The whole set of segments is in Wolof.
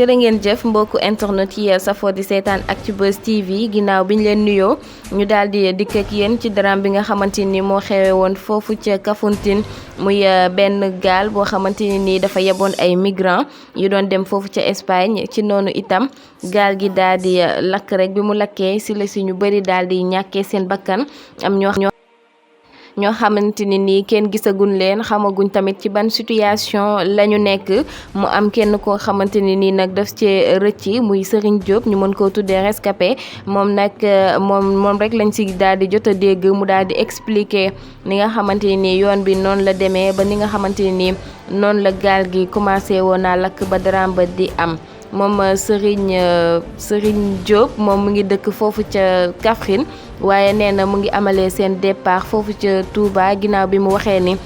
jërë ngeen jëf mbokku internet yi safoo di seetaan Actubuzz TV ginnaaw bi ñu leen nuyoo ñu daal di dikk ak yéen ci drame bi nga xamante ni moo xewe woon foofu ca Kafountine muy benn gaal boo xamante ni dafa yeboon ay migrants yu doon dem foofu ca Espagne ci noonu itam gaal gi daal di lakk rek bi mu lakkee si la si ñu bëri daal di ñàkkee seen bakkan am ñoo xamante ni kenn gisaguñ leen xamaguñ tamit ci ban situation la ñu nekk mu am kenn koo xamante ni nag daf cee rëcc muy Serigne Diop ñu mën koo tuddee rescapé moom nag moom rek lañ si daal di jot a dégg mu daal di expliquer ni nga xamante ni yoon bi noonu la demee ba ni nga xamante ni noonu la gaal gi commencé woon naa lakk ba drame ba di am. moom Serigne Diop moom mu ngi dëkk foofu ca Kaffrine waaye nee na mu ngi amalee seen départ foofu ca Touba ginnaaw bi mu waxee ni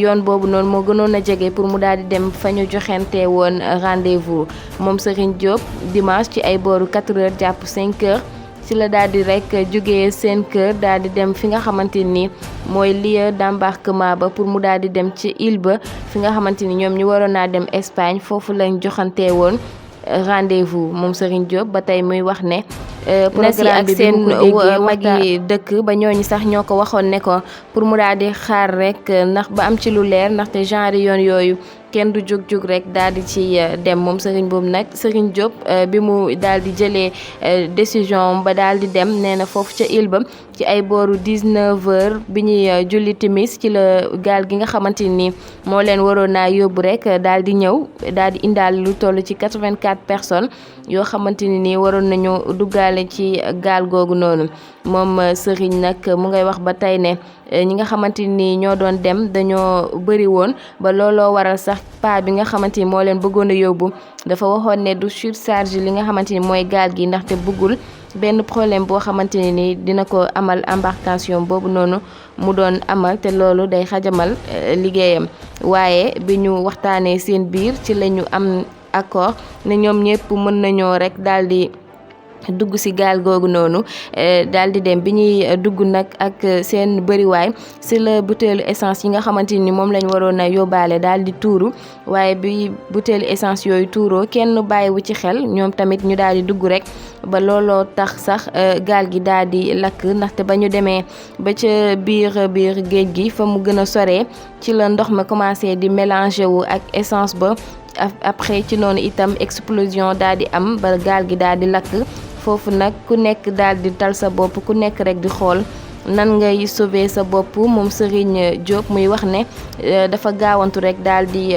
yoon boobu noonu moo gënoon a jege pour mu daal di dem fa ñu joxente woon rendez-vous moom Serigne Diop dimanche ci ay booru 4 heures jàpp 5 heures ci la daal di rek jógee seen kër daal di dem fi nga xamante ni mooy lieu d'embarquement ba pour mu daal di dem ci île ba fi nga xamante ni ñoom ñu waroon naa dem Espagne foofu lañ joxante woon rendez-vous moom Serigne Diop ba tey muy wax ne programme bi seen magi dëkk ba ñooñu sax ñoo ko waxoon ne ko pour mu daal di xaar rek ndax ba am ci lu leer ndaxte genre yoon yooyu kenn du jóg rek daal di ci dem moom Serigne boobu nag Serigne Diop bi mu daal di jëlee décision ba daal di dem nee na foofu ca île ba ci ay booru 19h bi ñuy julli timis ci la gaal gi nga xamante ni moo leen waroon naa yóbbu rek daal di ñëw daal di indaal lu toll ci 84 personnes yoo xamante ni waroon nañu duggaale ci gaal googu noonu moom Serigne nag mu ngay wax ba tey ne ñi nga xamante ni ñoo doon dem dañoo bëri woon ba looloo waral sax pa bi nga xamante ni moo leen bëggoon a yóbbu dafa waxoon ne du surcharge li nga xamante ni mooy gaal gi ndaxte bëggul benn problème boo xamante ni dina ko amal embarcation boobu noonu mu doon amal te loolu day xajamal liggéeyam waaye bi ñu waxtaanee seen biir ci la ñu am accord ne ñoom ñëpp mën nañoo rek daal di dugg ci gaal googu noonu daal di dem bi ñuy dugg nag ak seen bëriwaay ci la butéelu essence yi nga xamante ni moom lañ waroon a yóbbaale daal di tuuru waaye bi butéelu essence yooyu tuuroo kenn bàyyiwu ci xel ñoom tamit ñu daal di dugg rek ba looloo tax sax gaal gi daal di lakk ndaxte ba ñu demee ba ca biir géej gi fa mu gën a soree ci la ndox ma commencé di mélanger wu ak essence ba après ci noonu itam explosion daal di am ba gaal gi daal di lakk foofu nag ku nekk daal di tal sa bopp ku nekk rek di xool nan ngay sauver sa bopp moom Serigne Diop muy wax ne dafa gaawantu rek daal di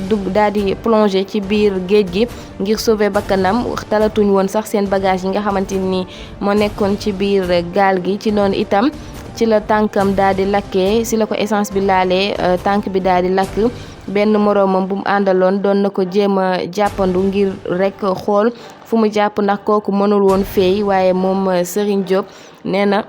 dugg daal di plonger ci biir géej gi ngir sauver bakkanam talatuñ woon sax seen bagage yi nga xamante ni moo nekkoon ci biir gaal gi ci noonu itam ci la tànkam daal di lakkee si la ko essence bi laalee tànk bi daal di lakk benn moroomam bu mu àndaloon doon na ko jéem a jàppandu ngir rek xool fu mu jàpp ndax kooku mënul woon feey waaye moom Serigne Diop nee na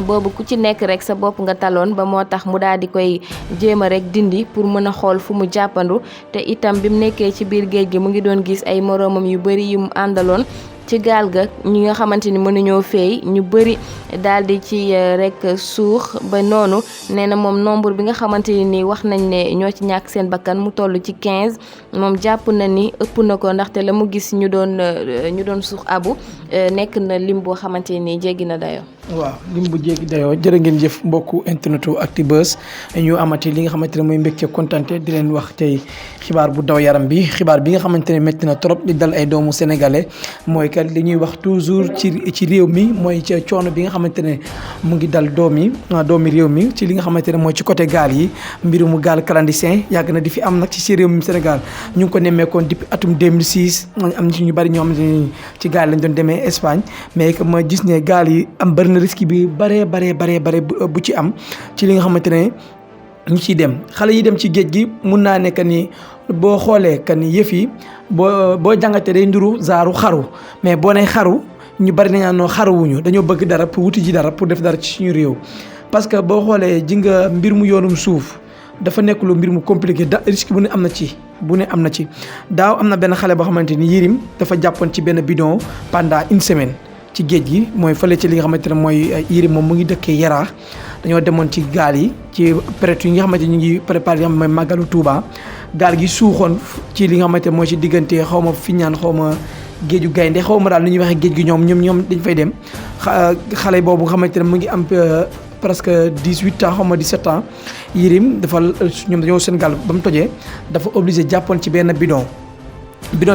boobu ku ci nekk rek sa bopp nga taloon ba moo tax mu daal di koy jéem a rek dindi pour mën a xool fu mu jàppandu te itam bi mu nekkee ci biir géej gi mu ngi doon gis ay moroomam yu bari yu mu àndaloon ci gaal ga ñi nga xamante ni mënuñoo feey ñu bëri daal di ci rek suux ba noonu nee na moom nombre bi nga xamante ni wax nañ ne ñoo ci ñàkk seen bakkan mu toll ci 15 moom jàpp na ni ëpp na ko ndaxte la mu gis ñu doon suux abu nekk na lim boo xamante ni jéggi na dayoo. waaw lim bu jéggi dayoo jërë ngeen jëf mbokku internetu Actubuzz ñu amati li nga xamante ne mooy mbégte kontante di leen wax tey xibaar bu daw yaram bi xibaar bi nga xamante ne métti na trop di dal ay doomu sénégalais mooy que li ñuy wax toujours ci réew mi mooy ca coono bi nga xamante ne mu ngi dal doomi réew mi ci li nga xamante ne mooy ci côté gaal yi mbirum gaal clandestin yàgg na di fi am nag ci réew mi Sénégal ñu ngi ko nemmeekoon depuis atum 2006 am ci ñu bari ñoo xamante ne ci gaal lañ doon demee Espagne mais que ma gis ne gaal yi am bari na risque bi bare bu ci am ci li nga xamante ne ñu ciy dem xale yi dem ci géej gi mun naa ne que ni boo xoolee que ni yëf yi boo jàngatee day nduru zaaru xaru mais boo nee xaru ñu bari nañ naan xaruwuñu dañoo bëgg dara pour wuti ji dara pour def dara ci suñu réew. parce que boo xoolee ji nga mbir mu yoonum suuf dafa nekk lu mbir mu compliqué risque bu ne am na ci daaw am na benn xale boo xamante ni Yirim dafa jàppoon ci benn bidon pendant une semaine ci géej gi mooy fële ci li nga xamante ne mooy Yirim moom mu ngi dëkkee Yaraax dañoo demoon ci gaal yi ci période yi nga xamante ñu ngi préparé li nga xam mooy màggalu Touba gaal gi suuxoon ci li nga xamante mooy ci diggante xaw ma Fiñaan xaw ma géeju gaynde xaw ma daal ni ñuy waxee géej gi ñoom dañ fay dem xale boobu nga xamante ne mu ngi am presque 18 ans xaw ma 17 ans Yérim dafa ñoom dañoo seen gaal ba mu tojee dafa obligé jàppoon ci benn bidon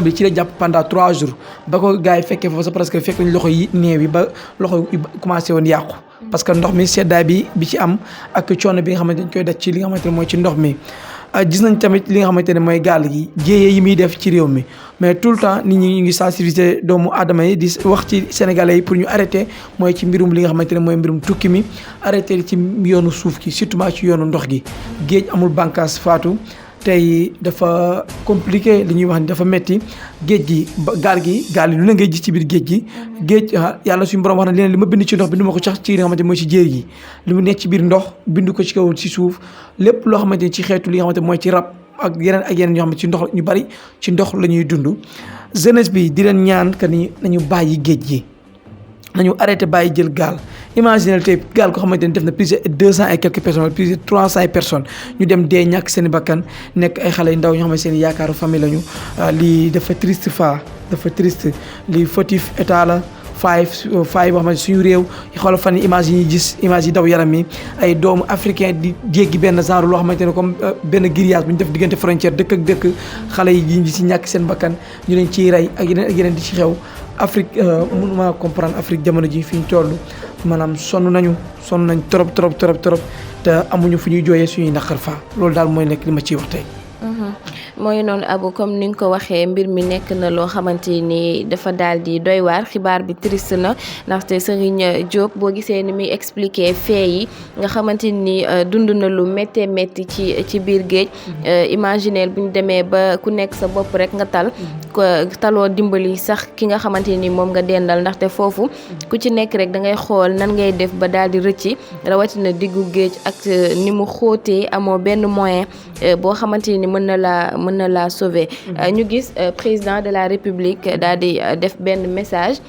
bi ci la jàpp pendant 3 jours ba ko gars yi fekkee foofu sax presque fekk nañ loxo yi néew yi ba loxo yi commencé woon yàqu parce que ndox mi seddaay bi ci am ak coono bi nga xamante dañ koy def ci li nga xamante ne mooy ci ndox mi gis nañ tamit li nga xamante ne mooy gaal gi jéyee yi muy def ci réew mi mais tout le temps nit ñi ñu ngi sensibiliser doomu aadama yi di wax ci sénégalais yi pour ñu arrêter mooy ci mbirum li nga xamante ne mooy mbirum tukki mi arrêter ci yoonu suuf gi surtout ci yoonu ndox gi géej amul bànqaas faatu tey dafa compliqué li ñuy wax ni dafa metti géej gi gaal yi lu la ngay gis ci biir géej yàlla suñu borom wax na li ma bind ci ndox bindu ma ko sax ci li nga xamante mooy ci jéer yi li mu nekk ci biir ndox bindu ko ci kaw ci suuf lépp loo xamante ni ci xeetu li nga xamante mooy ci rab ak yeneen yoo xamante ci ndox ñu bari ci ndox la ñuy dund jeunesse bi di leen ñaan que ni nañu bàyyi géej gi nañu arrêté bàyyi jël gaal imaginez tey gaal ko xamante ni def na plus de 200 et quelques personnes plus de 300 personnes ñu dem dee ñàkk seen i bakkan nekk ay xale yu ndaw ñoo xam ne seen yaakaaru famille lañu lii dafa triste dafa triste lii fautif état la faay boo xamante suñu réew xoolal fan image yi ñuy gis image yi daw yaram yi ay doomu africain di jéggi benn genre loo xamante ne comme benn grillage bu ñu def diggante frontière dëkk ak dëkk xale yi ñi si ñàkk seen bakkan ñu leen ciy rey ak yeneen di ci xew Afrique mënuma comprendre Afrique jamono ji fi ñu toll maanaam sonn nañ trop te amuñu fu ñuy jooyee suñuy naqar fa loolu daal mooy nekk li ma ciy wax tey. mooy noonu Abou comme ni nga ko waxee mbir mi nekk na loo xamante ni dafa daal di doy waar xibaar bi triste na ndaxte Serigne Diop boo gisee ni muy expliquer fee yi nga xamante ni dund na lu méttee métti ci biir géej. Imagineel bu ñu demee ba ku nekk sa bopp rek nga taloo dimbali sax ki nga xamante ni moom nga dendal ndaxte foofu ku ci nekk rek da ngay xool nan ngay def ba daal di rëcci rawatina diggu géej ak ni mu xóotee amoo benn moyen boo xamante ni mën na laa sauver. ñu gis président de la république daal di def benn message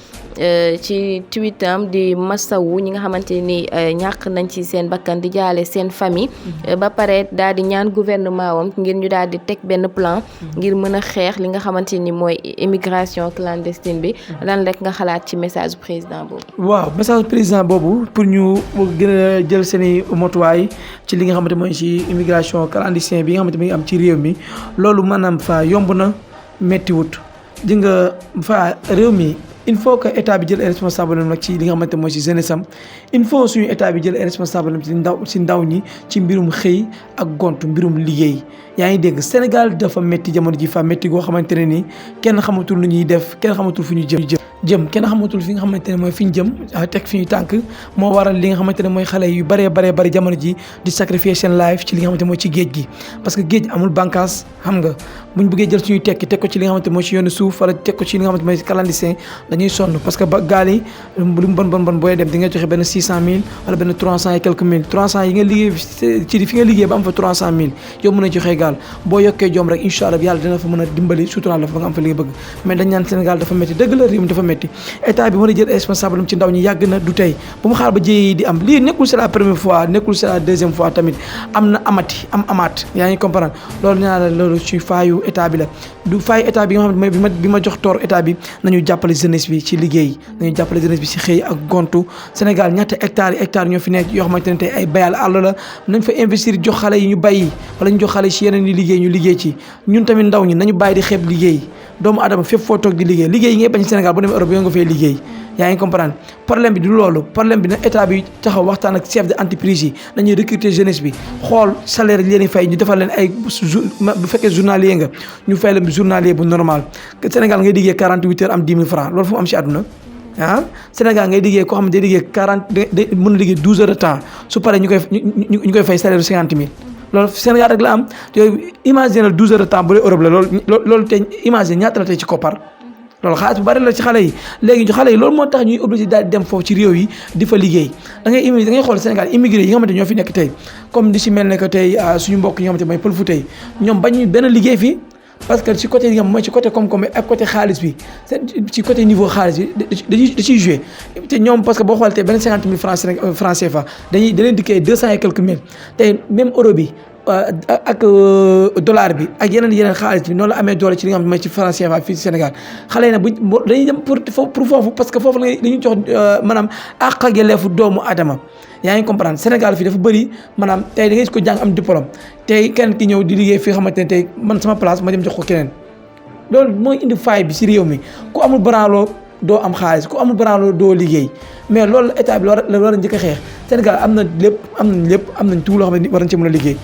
ci tweetam di masawu ñi nga xamante ni ñàkk nañ ci seen bakkan di jaale seen famille ba pare daal di ñaan gouvernement wam ngir ñu daal di teg benn plan ngir mën a xeex li nga xamante ni mooy immigration clandestine bi lan rek nga xalaat ci message président boobu. waaw message président boobu pour ñu gën a jël seen i motuwaay ci li nga xamante mooy ci immigration clandestine bi nga xamante mi ngi am ci réew mi loolu maanaam fa yomb na méttiwut di nga fa réew mi il faut que état bi jël ay responsable nag ci li nga xamante mooy ci jeunesse am il faut suñu état bi jël ay responsable ci ndaw ñi ci mbirum xëy ak gont mbirum liggéey yaa ngi dégg Sénégal dafa métti jamono ji fa métti goo xamante ne nii kenn xamatul lu ñuy def kenn xamatul fu ñu jëm kenn xamatul fi nga xamante ne mooy fi ñu jëm teg fi ñu tànk moo waral li nga xamante ne mooy xale yu bëree jamono ji di sacrifier seen life ci li nga xamante mooy ci géej gi parce que géej amul bànqaas xam nga buñ bëggee jël suñuy tekki teg ko ci li nga xamante mooy ci yoonu suuf wala teg ko ci li nga xamante mooy clandestin dañuy sonn parce que ba gaal yi lu mu bon booy dem di nga joxe benn 600 000 wala benn 300 et quelques mille 300 yi nga liggéey ci fi nga liggéey ba am fa 300 000 yow mën a joxe gaal boo yokkee jom rek incha allah yàlla dina fa mën a dimbali sutural la fa nga am fa li nga bëgg mais dañ naan Sénégal dafa métti dëgg la réew mi dafa métti état bi mën a jël responsable ci ndaw ñi yàgg na du tey bu mu xaar ba jéyee yi di am lii nekkul c'est la première fois nekkul c'est la deuxième fois tamit am na amaat yaa ngi comprendre loolu nee naa la loolu ci faayu état bi la du faayu état bi nga xam ne bi ma jox toor état bi nañu jàppale jeunesse bi ci liggéey nañu jàppale jeunesse bi ci xëy ak gontu Sénégal ñaata hectares ñoo fi nekk yoo xamante ne tey ay bayal àll la nañ fa investir jox xale yi ñu bàyyi wala ñu jox xale yi ci yeneen yi liggéey ñu liggéey ci ñun tamit ndaw ñi nañu bàyyi di xeeb liggéey doomu adama fépp foo toog di liggéey yi ngay bañ Sénégal bu demee Europe yoo nga fay liggéey yaa ngi comprendre problème bi du loolu problème bi na état bi taxaw waxtaan ak chef de entreprise yi nañuy recruter jeunesse bi xool salaire yi leen fay ñu defal leen ay bu fekkee journalier nga ñu fay leen journalier bu normal Sénégal ngay liggéey 48 heures am 10 000 francs loolu fu mu am ci àdduna Sénégal ngay liggéey koo xam ne day liggéey 40 day mën a liggéey 12 heures de temps su paree ñu koy fay salaire 50 000 loolu Sénégal rek la am yooyu imagine 12 heures de temps bu dee Europe la loolu tey imagine ñaata la tey ci koppar loolu xaalis bu bari la ci xale yi léegi xale yi loolu moo tax ñuy obligé daal di dem foofu ci réew yi di fa liggéey da ngay xool Sénégal immigré yi nga xamante ñoo fi nekk tey comme di si mel ne que tey suñu mbokk yi nga xamante mooy pël fu tey ñoom bañu benn liggéey fii parce que ci côté yi nga xam mooy ci côté koom-koom ak côté xaalis bi ci côté niveau xaalis bi da ciy joué te ñoom parce que boo xoolee tey benn 50 000 francs CFA da leen dikkee 200 et quelques mille tey même euro bi ak dollar bi ak yeneen xaalis bi noonu la amee doole ci li nga xam ne mooy ci franc CFA fii ci Sénégal xale yi nag dañuy dem pour foofu parce que foofu la ñuy jox maanaam àq ak yelleefu doomu adama yaa ngi comprendre Sénégal fii dafa bëri maanaam tey da ngay gis ko jàng am diplôme tey kenn ki ñëw di liggéey fii xamante ne tey man sama place ma dem jox ko keneen loolu mooy indi faay bi ci réew mi ku amul branloo doo am xaalis ku amul branloo doo liggéey mais loolu état bi la war a njëkk a xeex Sénégal am na lépp am nañ tout loo xam ne war nañ ci mën a liggéey